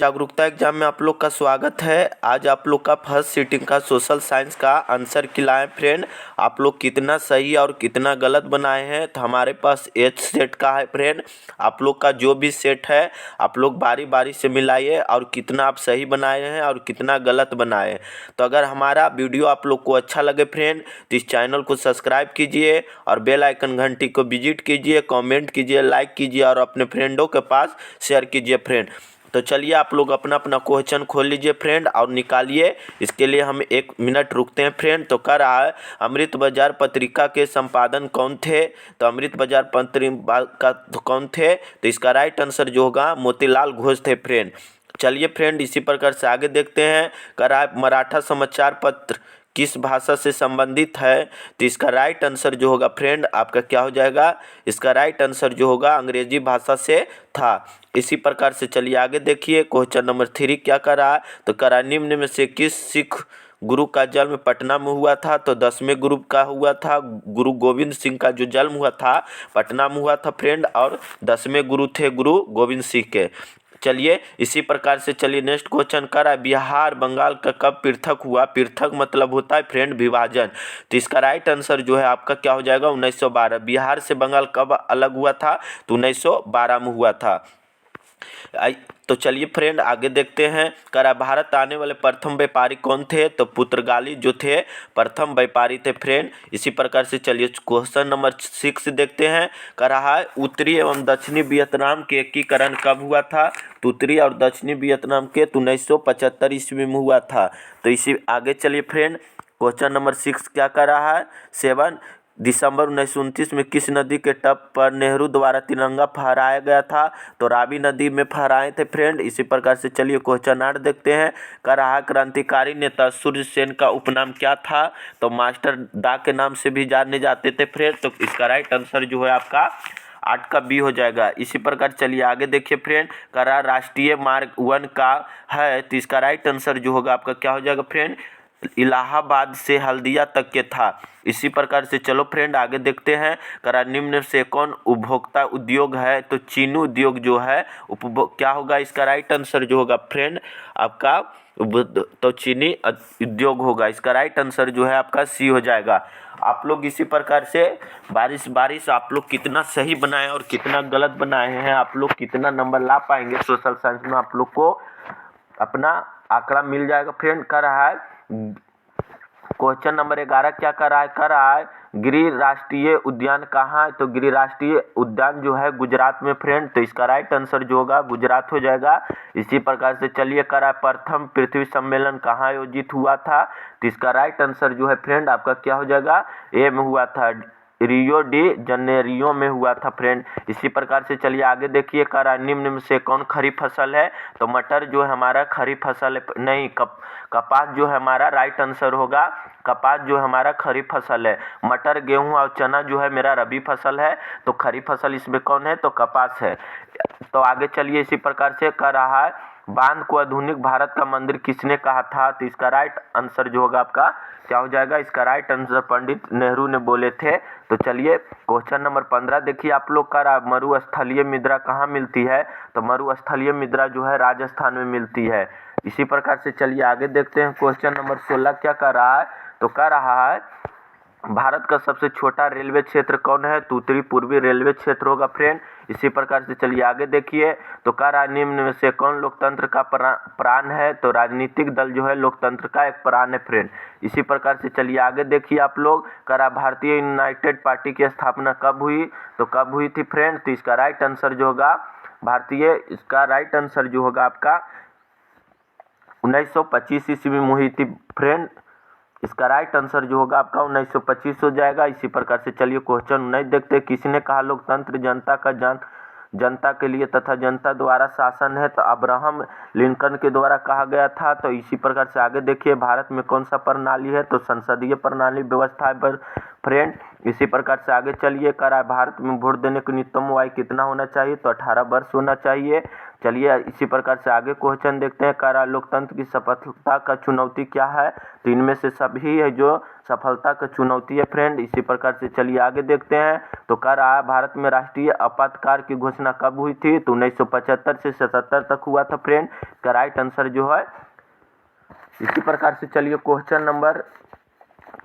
जागरूकता एग्जाम में आप लोग का स्वागत है। आज आप लोग का फर्स्ट सीटिंग का सोशल साइंस का आंसर की लाए फ्रेंड। आप लोग कितना सही और कितना गलत बनाए हैं तो हमारे पास एच सेट का है फ्रेंड। आप लोग का जो भी सेट है आप लोग बारी बारी से मिलाइए और कितना आप सही बनाए हैं और कितना गलत बनाए हैं। तो अगर हमारा वीडियो आप लोग को अच्छा लगे फ्रेंड तो इस चैनल को सब्सक्राइब कीजिए और बेल आइकन घंटी को विजिट कीजिए, कमेंट कीजिए, लाइक कीजिए और अपने फ्रेंडों के पास शेयर कीजिए फ्रेंड। तो चलिए आप लोग अपना अपना क्वेश्चन खोल लीजिए फ्रेंड और निकालिए। इसके लिए हम 1 मिनट रुकते हैं फ्रेंड। तो कर रहा है अमृत बाजार पत्रिका के संपादन कौन थे? तो अमृत बाजार पत्रिका का कौन थे? तो इसका राइट आंसर जो होगा मोतीलाल घोष थे फ्रेंड। चलिए फ्रेंड इसी प्रकार से आगे देखते हैं। कर रहा है मराठा समाचार पत्र किस भाषा से संबंधित है? तो इसका राइट आंसर जो होगा फ्रेंड आपका क्या हो जाएगा? इसका राइट आंसर जो होगा अंग्रेजी भाषा से था। इसी प्रकार से चलिए आगे देखिए। क्वेश्चन नंबर 3 क्या कर रहा है? तो कर रहा है निम्न में से किस सिख गुरु का जन्म पटना में हुआ था? तो 10वें गुरु का हुआ था। गुरु गोविंद सिंह का जो जन्म हुआ था पटना में हुआ था फ्रेंड और 10वें गुरु थे गुरु गोविंद सिंह के। चलिए इसी प्रकार से चलिए नेक्स्ट क्वेश्चन कर रहा है बिहार बंगाल का कब पृथक हुआ? पृथक मतलब होता है फ्रेंड विभाजन। तो इसका राइट आंसर जो है आपका क्या हो जाएगा? 1912। बिहार से बंगाल कब अलग हुआ था? तो 1912 में हुआ था। तो चलिए फ्रेंड आगे देखते हैं। करा भारत आने वाले प्रथम व्यापारी कौन थे? तो पुर्तगाली जो थे प्रथम व्यापारी थे फ्रेंड। इसी प्रकार से चलिए क्वेश्चन नंबर 6 देखते हैं। कर रहा है उत्तरी एवं दक्षिणी वियतनाम के एकीकरण कब हुआ था? तो उत्तरी और दक्षिणी वियतनाम के 1975 ईस्वी में हुआ था। तो इसी आगे चलिए फ्रेंड क्वेश्चन नंबर 6 क्या कर रहा है? 7 दिसंबर 1929 में किस नदी के तट पर नेहरू द्वारा तिरंगा फहराया गया था? तो रावी नदी में फहराए थे फ्रेंड। इसी प्रकार से चलिए क्वेश्चन 8 देखते हैं। कर रहा क्रांतिकारी नेता सूर्य सेन का उपनाम क्या था? तो मास्टर दा के नाम से भी जाने जाते थे फ्रेंड। तो इसका राइट आंसर जो है आपका 8 का बी हो जाएगा। इसी प्रकार चलिए आगे देखिए फ्रेंड। करा राष्ट्रीय मार्ग 1 का है तो इसका राइट आंसर जो होगा आपका क्या हो जाएगा फ्रेंड? इलाहाबाद से हल्दिया तक के था। इसी प्रकार से चलो फ्रेंड आगे देखते हैं। करा निम्न से कौन उपभोक्ता उद्योग है? तो चीनी उद्योग जो है उपभोग क्या होगा? इसका राइट आंसर जो होगा फ्रेंड आपका तो चीनी उद्योग होगा। इसका राइट आंसर जो है आपका सी हो जाएगा। आप लोग इसी प्रकार से बारिश बारिश आप लोग कितना सही बनाए और कितना गलत बनाए हैं, आप लोग कितना नंबर ला पाएंगे सोशल साइंस में, आप लोग को अपना आंकड़ा मिल जाएगा फ्रेंड। कर रहा है क्वेश्चन नंबर 11 क्या कर रहा है? कर रहा है गिर राष्ट्रीय उद्यान कहाँ है? तो गिर राष्ट्रीय उद्यान जो है गुजरात में फ्रेंड। तो इसका राइट आंसर जो होगा गुजरात हो जाएगा। इसी प्रकार से चलिए कर रहा है प्रथम पृथ्वी सम्मेलन कहाँ आयोजित हुआ था? तो इसका राइट आंसर जो है फ्रेंड आपका क्या हो जाएगा? ए में हुआ था, रियो डी जनेरियो में हुआ था फ्रेंड। इसी प्रकार से चलिए आगे देखिए। कर निम्न में से कौन खरीफ फसल है? तो मटर जो है हमारा खरीफ फसल है नहीं, कपास जो है हमारा राइट आंसर होगा। कपास जो हमारा खरीफ फसल है। मटर गेहूं और चना जो है मेरा रबी फसल है। तो खरीफ फसल इसमें कौन है? तो कपास है। तो आगे चलिए इसी प्रकार से कर रहा है बांध को आधुनिक भारत का मंदिर किसने कहा था? तो इसका राइट आंसर जो होगा आपका क्या हो जाएगा? इसका राइट आंसर पंडित नेहरू ने बोले थे। तो चलिए क्वेश्चन नंबर 15 देखिए आप लोग का मरुस्थलीय मुद्रा कहाँ मिलती है? तो मरुस्थलीय मुद्रा जो है राजस्थान में मिलती है। इसी प्रकार से चलिए आगे देखते हैं। क्वेश्चन नंबर 16 क्या कर रहा है? तो कह रहा है भारत का सबसे छोटा रेलवे क्षेत्र कौन है? तो उत्तरी पूर्वी रेलवे क्षेत्र होगा फ्रेंड। इसी प्रकार से चलिए आगे देखिए। तो कह रहा निम्न में से कौन लोकतंत्र का प्राण है? तो राजनीतिक दल जो है लोकतंत्र का एक प्राण है फ्रेंड। इसी प्रकार से चलिए आगे देखिए आप लोग। कह रहा भारतीय यूनाइटेड पार्टी की स्थापना कब हुई? तो कब हुई थी फ्रेंड? तो इसका राइट आंसर जो होगा भारतीय, इसका राइट आंसर जो होगा आपका 1925 ईस्वी में हुई थी फ्रेंड। इसका राइट आंसर जो होगा आपका 1925 हो जाएगा। इसी प्रकार से चलिए क्वेश्चन 19 देखते हैं। किसने कहा लोकतंत्र जनता के लिए तथा जनता द्वारा शासन है? तो अब्राहम लिंकन के द्वारा कहा गया था। तो इसी प्रकार से आगे देखिए। भारत में कौन सा प्रणाली है? तो संसदीय प्रणाली व्यवस्था पर फ्रेंड। इसी प्रकार से आगे चलिए, कर रहा है भारत में वोट देने की न्यूनतम आयु कितना होना चाहिए, तो 18 वर्ष होना चाहिए। चलिए इसी प्रकार से आगे क्वेश्चन देखते हैं, कर रहा है लोकतंत्र की सफलता का चुनौती क्या है, तो इनमें से सभी है जो सफलता का चुनौती है फ्रेंड। इसी प्रकार से चलिए आगे देखते हैं, तो कर रहा है भारत में राष्ट्रीय आपातकाल की घोषणा कब हुई थी, तो 1975 से 77 तक हुआ था फ्रेंड। इसका राइट आंसर जो है, इसी प्रकार से चलिए क्वेश्चन नंबर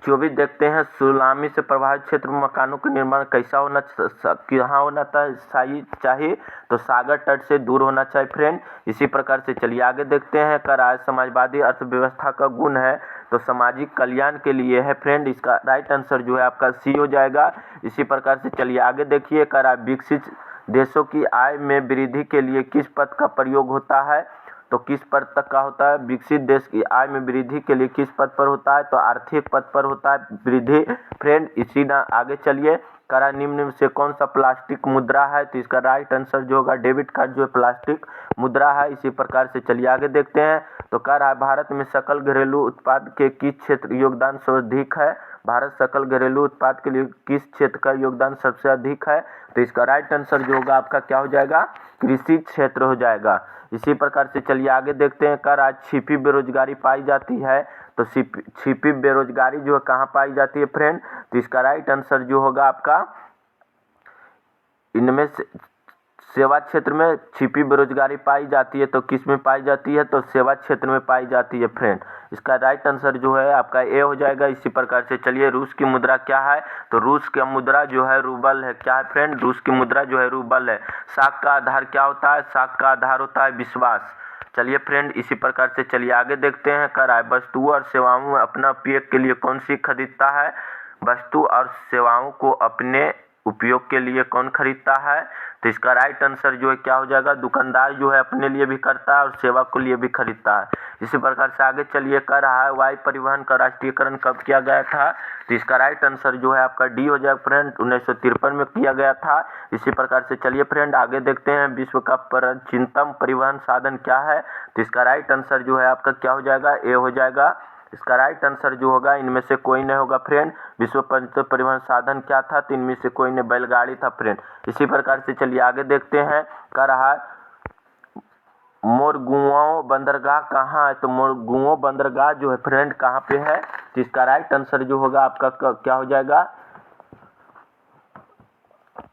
24 देखते हैं, सुनामी से प्रभावित क्षेत्र में मकानों का निर्माण कैसा होना कहाँ होना चाहिए, तो सागर तट से दूर होना चाहिए फ्रेंड। इसी प्रकार से चलिए आगे देखते हैं, कर आज समाजवादी अर्थव्यवस्था का गुण है, तो सामाजिक कल्याण के लिए है फ्रेंड। इसका राइट आंसर जो है आपका सी हो जाएगा। इसी प्रकार से चलिए आगे देखिए, कर आज विकसित देशों की आय में वृद्धि के लिए किस पद का प्रयोग होता है, तो किस पद तक का होता है, विकसित देश की आय में वृद्धि के लिए किस पद पर होता है, तो आर्थिक पद पर होता है वृद्धि फ्रेंड। इसी ना आगे चलिए, करा निम्न में से कौन सा प्लास्टिक मुद्रा है, तो इसका राइट आंसर जो होगा डेबिट कार्ड जो है प्लास्टिक मुद्रा है। इसी प्रकार से चलिए आगे देखते हैं, तो कह रहा है भारत में सकल घरेलू उत्पाद के किस क्षेत्र योगदान सर्वाधिक है, भारत सकल घरेलू उत्पाद के लिए किस क्षेत्र का योगदान सबसे अधिक है, तो इसका राइट आंसर जो होगा आपका क्या हो जाएगा, कृषि क्षेत्र हो जाएगा। इसी प्रकार से चलिए आगे देखते हैं, कर आज छिपी बेरोजगारी पाई जाती है, तो छिपी बेरोजगारी जो है कहाँ पाई जाती है फ्रेंड, तो इसका राइट आंसर जो होगा आपका, इनमें से सेवा क्षेत्र में छिपी बेरोजगारी पाई जाती है, तो किस में पाई जाती है, तो सेवा क्षेत्र में पाई जाती है फ्रेंड। इसका राइट आंसर जो है आपका ए हो जाएगा। इसी प्रकार से चलिए रूस की मुद्रा क्या है, तो रूस की मुद्रा जो है रूबल है। क्या है फ्रेंड, रूस की मुद्रा जो है रूबल है। साख का आधार क्या होता है, साख का आधार होता है विश्वास। चलिए फ्रेंड इसी प्रकार से चलिए आगे देखते हैं, कर आए वस्तुओं और सेवाओं में अपना उपयोग के लिए कौन सी खरीदता है, वस्तु और सेवाओं को अपने उपयोग के लिए कौन खरीदता है, तो इसका राइट आंसर जो है क्या हो जाएगा, दुकानदार जो है अपने लिए भी करता है और सेवा के लिए भी खरीदता है। इसी प्रकार से आगे चलिए, कर रहा है वायु परिवहन का राष्ट्रीयकरण कब किया गया था, तो इसका राइट आंसर जो है आपका डी हो जाएगा फ्रेंड, 1953 में किया गया था। इसी प्रकार से चलिए फ्रेंड आगे देखते हैं, विश्व का प्राचीनतम परिवहन साधन क्या है, तो इसका राइट आंसर जो है आपका क्या हो जाएगा, ए हो जाएगा। इसका राइट आंसर जो होगा इनमें से कोई नहीं होगा फ्रेंड। विश्व प्रसिद्ध परिवहन साधन क्या था, तो इनमें से कोई नहीं, बैलगाड़ी था फ्रेंड। इसी प्रकार से चलिए आगे देखते हैं, कर रहा मोरगुओं बंदरगाह कहाँ है, तो मोरगुओं बंदरगाह जो है फ्रेंड कहाँ पे है, तो इसका राइट आंसर जो होगा आपका क्या हो जाएगा,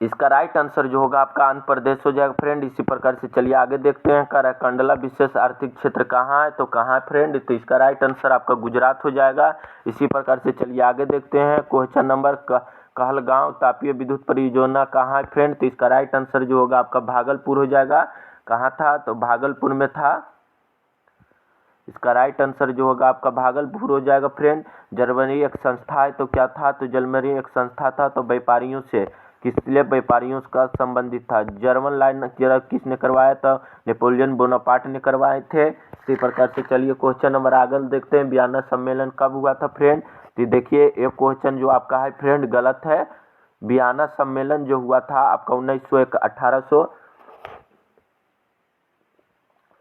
इसका राइट आंसर जो होगा आपका आंध्र प्रदेश हो जाएगा फ्रेंड। इसी प्रकार से चलिए आगे देखते हैं, कर कंडला विशेष आर्थिक क्षेत्र कहाँ है, तो कहाँ है फ्रेंड, तो इसका राइट आंसर आपका गुजरात हो जाएगा। इसी प्रकार से चलिए आगे देखते हैं, क्वेश्चन नंबर कहलगांव तापीय विद्युत परियोजना कहाँ है फ्रेंड, तो इसका राइट आंसर जो होगा आपका भागलपुर हो जाएगा। कहाँ था, तो भागलपुर में था। इसका राइट आंसर जो होगा आपका भागलपुर हो जाएगा फ्रेंड। जर्मनी एक संस्था है, तो क्या था, तो जर्मनी एक संस्था था, तो व्यापारियों से किसलिए व्यापारियों का संबंधित था। जर्मन लाइन किसने करवाया था, नेपोलियन बोनापार्ट ने करवाए थे। इसी प्रकार से चलिए क्वेश्चन नंबर आगे देखते हैं, वियना सम्मेलन कब हुआ था फ्रेंड, तो देखिए एक क्वेश्चन जो आपका है फ्रेंड गलत है। वियना सम्मेलन जो हुआ था आपका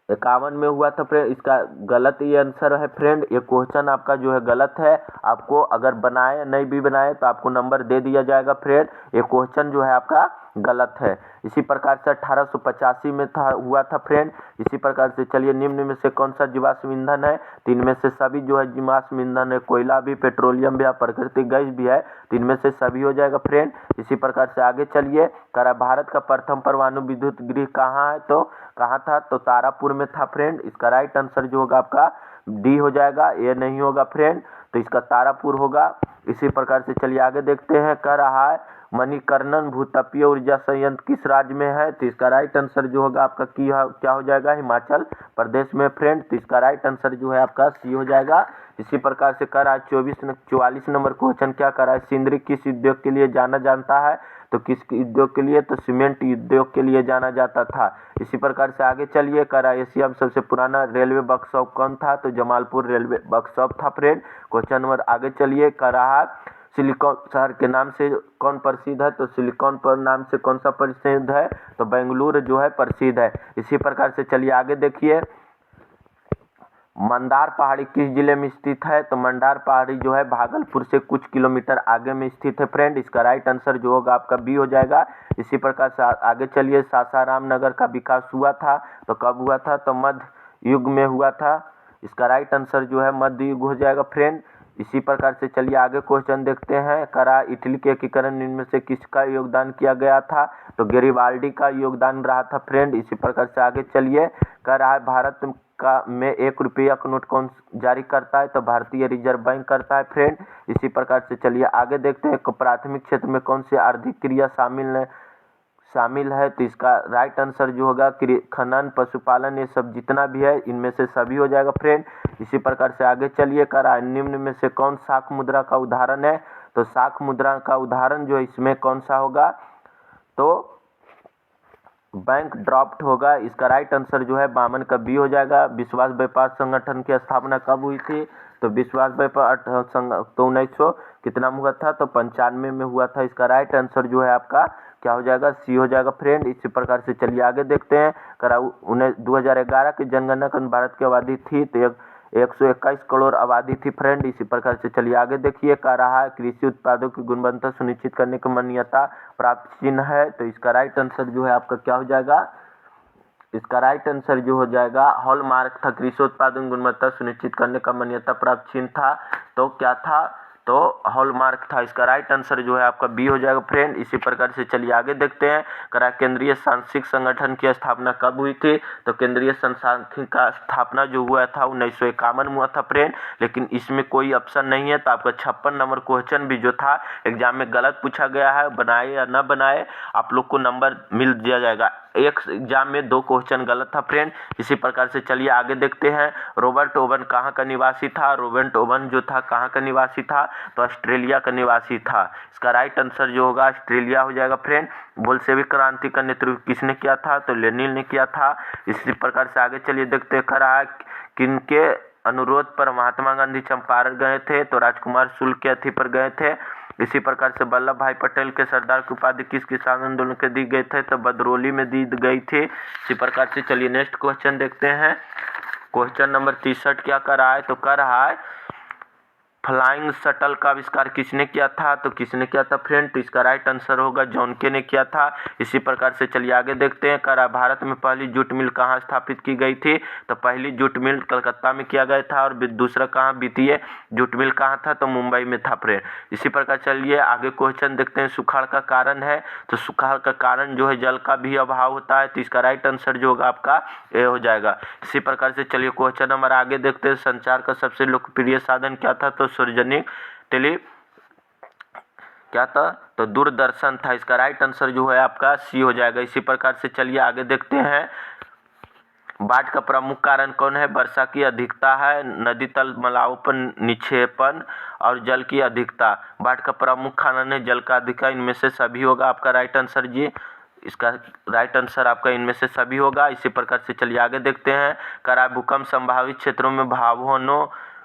1851 में हुआ था फ्रेंड। इसका गलत ये आंसर है फ्रेंड, ये क्वेश्चन आपका जो है गलत है। आपको अगर बनाए नहीं भी बनाए तो आपको नंबर दे दिया जाएगा फ्रेंड, ये क्वेश्चन जो है आपका गलत है। इसी प्रकार से 1885 में हुआ था फ्रेंड। इसी प्रकार से चलिए निम्न में से कौन सा जीवाश्म ईंधन है, तो इनमें से सभी जो है जीवाश्म ईंधन है, कोयला भी, पेट्रोलियम भी, प्राकृतिक गैस भी है, तो इनमें से सभी हो जाएगा फ्रेंड। इसी प्रकार से आगे चलिए, करा भारत का प्रथम परमाणु विद्युत गृह कहाँ है, तो कहाँ था, तो तारापुर में था फ्रेंड। इसका राइट आंसर जो होगा आपका डी हो जाएगा, ये नहीं होगा फ्रेंड, तो इसका तारापुर होगा। इसी प्रकार से चलिए आगे देखते हैं, कह रहा है मणिकर्णन भूतापीय ऊर्जा संयंत्र किस राज्य में है, तो इसका राइट आंसर जो होगा आपका क्या हो जाएगा, हिमाचल प्रदेश में फ्रेंड। तो इसका राइट आंसर जो है आपका सी हो जाएगा। इसी प्रकार से कर आज 44 नंबर क्वेश्चन क्या कर रहा है, सिंदरी किस उद्योग के लिए जाना जाता है, तो किस उद्योग के लिए, तो सीमेंट उद्योग के लिए जाना जाता था। इसी प्रकार से आगे चलिए, कर एशिया में सबसे पुराना रेलवे वर्कशॉप कौन था, तो जमालपुर रेलवे वर्कशॉप था फ्रेंड। क्वेश्चन नंबर आगे चलिए, कर रहा सिलिकॉन शहर के नाम से कौन प्रसिद्ध है, तो सिलिकॉन पर नाम से कौन सा प्रसिद्ध है, तो बेंगलुरु जो है प्रसिद्ध है। इसी प्रकार से चलिए आगे देखिए, मंदार पहाड़ी किस जिले में स्थित है? तो मंदार पहाड़ी जो है भागलपुर से कुछ किलोमीटर आगे में स्थित है फ्रेंड। इसका राइट आंसर जो होगा आपका बी हो जाएगा। इसी प्रकार से आगे चलिए, सासाराम नगर का विकास हुआ था तो कब हुआ था? तो मध्य युग में हुआ था। इसका राइट आंसर जो है मध्य युग हो जाएगा फ्रेंड। इसी प्रकार से चलिए आगे क्वेश्चन देखते हैं। करा इटली के एकीकरण इनमें से किसका योगदान किया गया था? तो गैरिबाल्डी का योगदान रहा था फ्रेंड। इसी प्रकार से आगे चलिए, करा भारत का में 1 रुपया का नोट कौन जारी करता है? तो भारतीय रिजर्व बैंक करता है फ्रेंड। इसी प्रकार से चलिए आगे देखते हैं, प्राथमिक क्षेत्र में कौन सी आर्थिक क्रिया शामिल है? तो इसका राइट आंसर जो होगा खनन, पशुपालन, ये सब जितना भी है इनमें से सभी हो जाएगा फ्रेंड। इसी प्रकार से आगे चलिए, करा निम्न में से कौन शाक मुद्रा का उदाहरण है? तो शाक मुद्रा का उदाहरण जो इसमें कौन सा होगा? तो बैंक ड्राफ्ट होगा। इसका राइट आंसर जो है 52 का बी हो जाएगा। विश्व व्यापार संगठन की स्थापना कब हुई थी? तो विश्व व्यापार तो 1900 कितना में हुआ था? तो 95 में हुआ था। इसका राइट आंसर जो है आपका क्या हो जाएगा? सी हो जाएगा फ्रेंड। इसी प्रकार से चलिए आगे देखते हैं, 2011 की जनगणना का भारत की आबादी थी तो 121 करोड़ आबादी थी फ्रेंड। इसी प्रकार से चलिए आगे देखिए, कह रहा है कृषि उत्पादों की गुणवत्ता सुनिश्चित करने की मान्यता प्राप्त चिन्ह है। तो इसका राइट आंसर जो है आपका क्या हो जाएगा? इसका राइट आंसर जो हो जाएगा हॉलमार्क था। कृषि उत्पादन गुणवत्ता सुनिश्चित करने का मान्यता प्राप्त चिन्ह था तो क्या था? तो हॉलमार्क था। इसका राइट आंसर जो है आपका बी हो जाएगा फ्रेंड। इसी प्रकार से चलिए आगे देखते हैं, करा केंद्रीय सांख्यिक संगठन की स्थापना कब हुई थी? तो केंद्रीय सांख्यिकी का स्थापना जो हुआ था 1951 में हुआ था फ्रेंड। लेकिन इसमें कोई ऑप्शन नहीं है तो आपका 56 नंबर क्वेश्चन भी जो था एग्जाम में गलत पूछा गया है। बनाए या न बनाए आप लोग को नंबर मिल दिया जाएगा। एक एग्जाम में 2 क्वेश्चन गलत था फ्रेंड। इसी प्रकार से चलिए आगे देखते हैं, रॉबर्ट ओवन कहाँ का निवासी था? रॉबर्ट ओवन जो था कहाँ का निवासी था? तो ऑस्ट्रेलिया का निवासी था। इसका राइट आंसर जो होगा ऑस्ट्रेलिया हो जाएगा फ्रेंड। बोल्शेविक क्रांति का नेतृत्व किसने किया था? तो लेनिन ने किया था। इसी प्रकार से आगे चलिए देखते हैं, करा किनके अनुरोध पर महात्मा गांधी चंपारण गए थे? तो राजकुमार शुक्ल के अथी पर गए थे। इसी प्रकार से वल्लभ भाई पटेल के सरदार की उपाधि किस किसान आंदोलन के दी गई थे? तो बदरौली में दी गई थी। इसी प्रकार से चलिए नेक्स्ट क्वेश्चन देखते हैं। क्वेश्चन नंबर 63 क्या कर रहा है? तो कर रहा है फ्लाइंग शटल का आविष्कार किसने किया था? तो किसने किया था फ्रेंड? तो इसका राइट आंसर होगा जॉनके ने किया था। इसी प्रकार से चलिए आगे देखते हैं, करा भारत में पहली जूट मिल कहाँ स्थापित की गई थी? तो पहली जूट मिल कलकत्ता में किया गया था। और दूसरा कहाँ वित्तीय जूट मिल कहाँ था? तो मुंबई में था फ्रेंड। इसी प्रकार चलिए आगे क्वेश्चन देखते हैं, सुखाड़ का कारण है? तो सुखाड़ का कारण जो है जल का भी अभाव होता है। तो इसका राइट आंसर जो होगा आपका ए हो जाएगा। इसी प्रकार से चलिए क्वेश्चन नंबर आगे देखते हैं, संचार का सबसे लोकप्रिय साधन क्या था? तो सार्वजनिक क्या था? तो दूरदर्शन था। इसका राइट आंसर जो है आपका सी हो जाएगा। इसी प्रकार से चलिए आगे देखते हैं, बाढ़ का प्रमुख कारण कौन है? वर्षा की अधिकता है, नदी तल मलावपन, निक्षेपण और जल की अधिकता। बाढ़ का प्रमुख कारण है जल का अधिकता। इनमें से सभी होगा आपका राइट आंसर जी। इसका राइट आंसर आपका इनमें से सभी होगा। इसी प्रकार से चलिए आगे देखते हैं, करा भूकंप संभावित क्षेत्रों में भवनों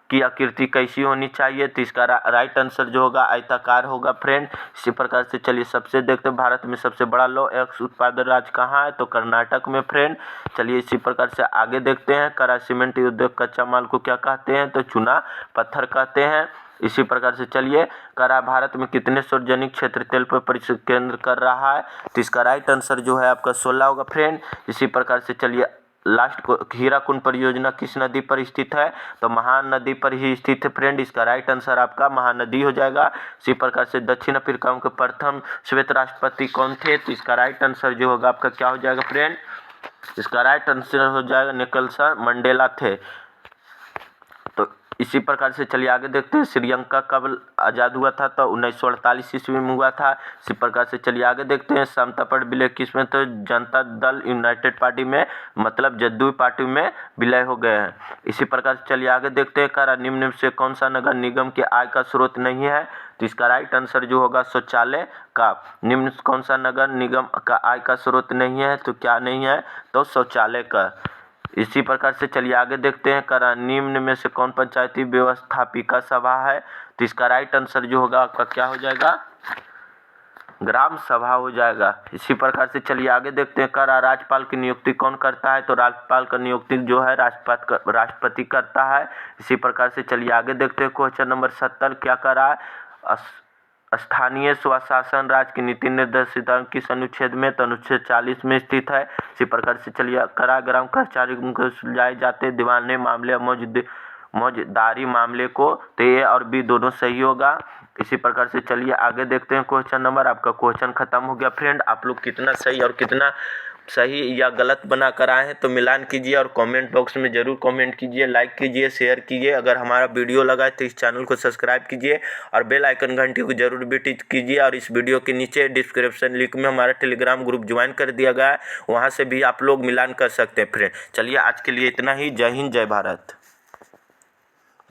की आकृति कैसी होनी चाहिए? तो इसका राइट आंसर जो होगा आयताकार होगा फ्रेंड। इसी प्रकार से चलिए सबसे देखते हैं, भारत में सबसे बड़ा लौह अयस्क उत्पादन राज्य कहाँ है? तो कर्नाटक में फ्रेंड। चलिए इसी प्रकार से आगे देखते हैं, करा सीमेंट उद्योग कच्चा माल को क्या कहते हैं? तो चूना पत्थर कहते हैं। इसी प्रकार से चलिए, करा भारत में कितने सार्वजनिक क्षेत्र तेल पर परिक्षण केंद्र कर रहा है? तो इसका राइट आंसर जो है आपका 16 होगा फ्रेंड। इसी प्रकार से चलिए लास्ट को, हीराकुंड परियोजना किस नदी पर स्थित है? तो महानदी पर ही स्थित है फ्रेंड। इसका राइट आंसर आपका महानदी हो जाएगा। इसी प्रकार से दक्षिण अफ्रीका के प्रथम श्वेत राष्ट्रपति कौन थे? तो इसका राइट आंसर जो होगा आपका क्या हो जाएगा फ्रेंड? इसका राइट आंसर हो जाएगा नेल्सन मंडेला थे। तो इसी प्रकार से चलिए आगे देखते हैं, श्रीलंका कब आज़ाद हुआ था? तो 1948 ईस्वी में हुआ था। इसी प्रकार से चलिए आगे देखते हैं, समता पार्टी विलय किस में? तो जनता दल यूनाइटेड पार्टी में, मतलब जदयू पार्टी में विलय हो गए हैं। इसी प्रकार से चलिए आगे देखते हैं, करा निम्न से कौन सा नगर निगम के आय का स्रोत नहीं है? तो इसका राइट आंसर जो होगा शौचालय का। निम्न कौन सा नगर निगम का आय का स्रोत नहीं है? तो क्या नहीं है? तो शौचालय का। इसी प्रकार से चलिए आगे देखते हैं, करा निम्न में से कौन पंचायती व्यवस्थापिका सभा है? तो इसका राइट आंसर जो होगा आपका क्या हो जाएगा? ग्राम सभा हो जाएगा। इसी प्रकार से चलिए आगे देखते हैं। कर राज्यपाल की नियुक्ति कौन करता है? तो राज्यपाल का नियुक्ति जो है राष्ट्रपति करता है। इसी प्रकार से चलिए आगे देखते हैं। क्वेश्चन नंबर 70 क्या कर रहा है? स्थानीय स्वशासन राज्य की नीति निर्देशित किस अनुच्छेद में? तो अनुच्छेद 40 में स्थित है। इसी प्रकार से चलिए कारागृह कर्मचारी को सुलझाए जाते दीवानी मामले मौजदारी मामले को, तो ए और बी दोनों सही होगा। इसी प्रकार से चलिए आगे देखते हैं। क्वेश्चन नंबर आपका क्वेश्चन खत्म हो गया। फ्रेंड, आप लोग कितना सही और कितना सही या गलत बना कर आए हैं तो मिलान कीजिए और कमेंट बॉक्स में ज़रूर कमेंट कीजिए, लाइक कीजिए, शेयर कीजिए। अगर हमारा वीडियो लगा है तो इस चैनल को सब्सक्राइब कीजिए और बेल आइकन घंटी को जरूर भी टिच कीजिए। और इस वीडियो के नीचे डिस्क्रिप्शन लिंक में हमारा टेलीग्राम ग्रुप ज्वाइन कर दिया गया है, वहाँ से भी आप लोग मिलान कर सकते हैं। फ्रेंड, चलिए आज के लिए इतना ही। जय हिंद, जय भारत।